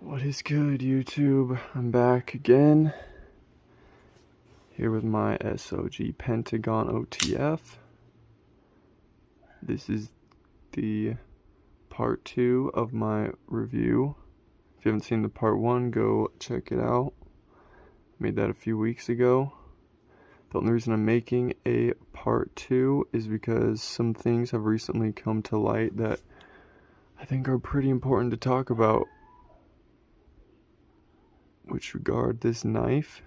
What is good, YouTube? I'm back again, here with my SOG Pentagon OTF. This is the part 2 of my review. If you haven't seen the part 1, go check it out. Made that a few weeks ago. The only reason I'm making a part 2 is because some things have recently come to light that I think are pretty important to talk about, which regard this knife.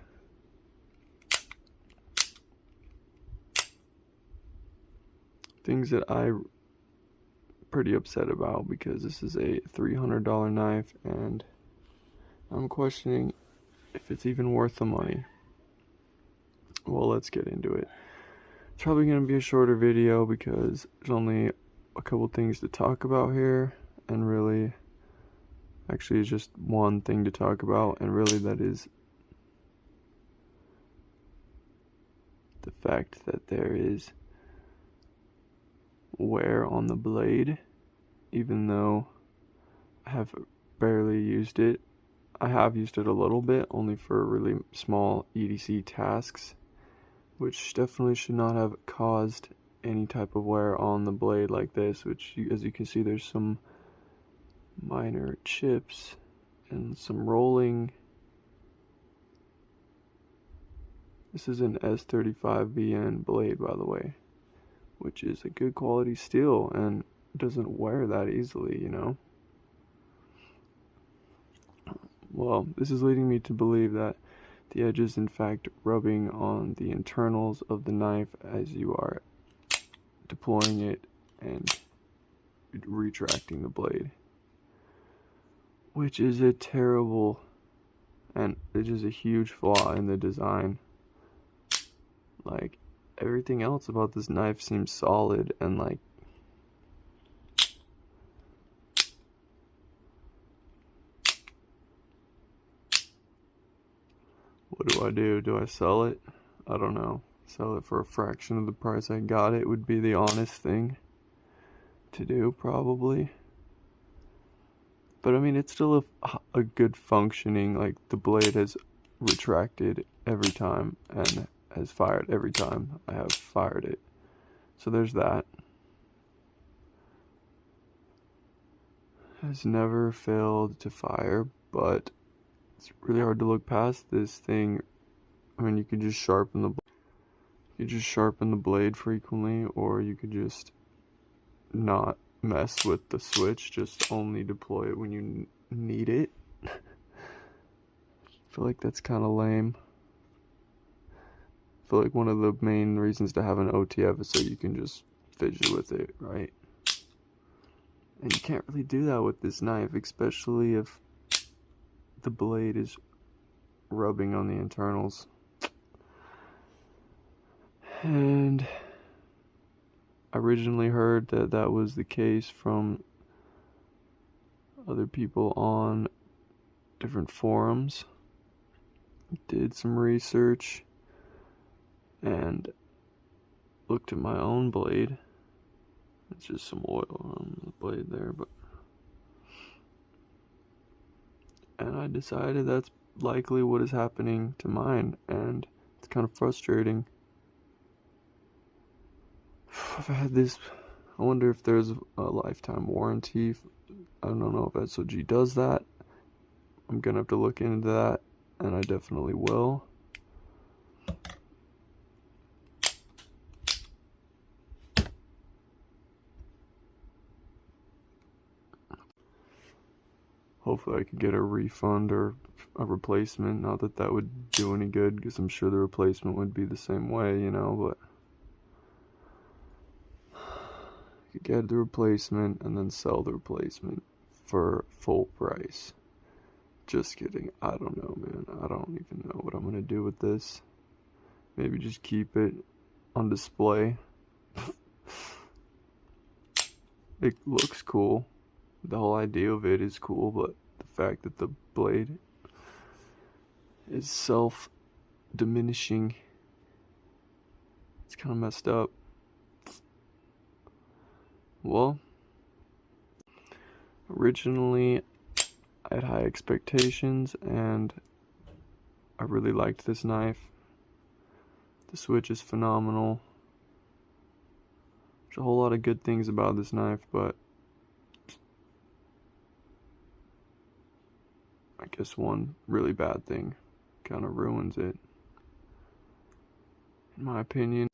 Things that I'm pretty upset about, because this is a $300 knife and I'm questioning if it's even worth the money. Well, let's get into it. It's probably going to be a shorter video because there's only a couple things to talk about here, and really, actually, it's just one thing to talk about, and really that is the fact that there is wear on the blade. Even though I have barely used it, I have used it a little bit, only for really small EDC tasks, which definitely should not have caused any type of wear on the blade like this, which, as you can see, there's some minor chips and some rolling. This is an S35VN blade, by the way, which is a good quality steel and doesn't wear that easily, you know. Well, this is leading me to believe that the edge is in fact rubbing on the internals of the knife as you are deploying it and retracting the blade, which is a terrible, and it is a huge flaw in the design. Like, everything else about this knife seems solid, and like, what do? Do I sell it? I don't know. Sell it for a fraction of the price I got it would be the honest thing to do, probably. But I mean, it's still a good functioning, like, the blade has retracted every time and has fired every time I have fired it. So there's that. Has never failed to fire, but it's really hard to look past this thing. I mean, you could just sharpen the blade frequently, or you could just not mess with the switch, just only deploy it when you need it. I feel like that's kind of lame. I feel like one of the main reasons to have an OTF is so you can just fidget with it, right? And you can't really do that with this knife, especially if the blade is rubbing on the internals. And I originally heard that that was the case from other people on different forums. Did some research and looked at my own blade. It's just some oil on the blade there, and I decided that's likely what is happening to mine, and it's kind of frustrating. I've had this, I wonder if there's a lifetime warranty. I don't know if SOG does that. I'm gonna have to look into that, and I definitely will. Hopefully I could get a refund or a replacement. Not that that would do any good, because I'm sure the replacement would be the same way, you know, but you could get the replacement and then sell the replacement for full price. Just kidding. I don't know, man. I don't even know what I'm gonna do with this. Maybe just keep it on display. It looks cool. The whole idea of it is cool, but the fact that the blade is self-diminishing, it's kind of messed up. Well, originally I had high expectations, and I really liked this knife. The switch is phenomenal. There's a whole lot of good things about this knife, but I guess one really bad thing kind of ruins it, in my opinion.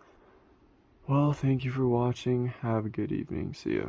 Well, thank you for watching. Have a good evening. See ya.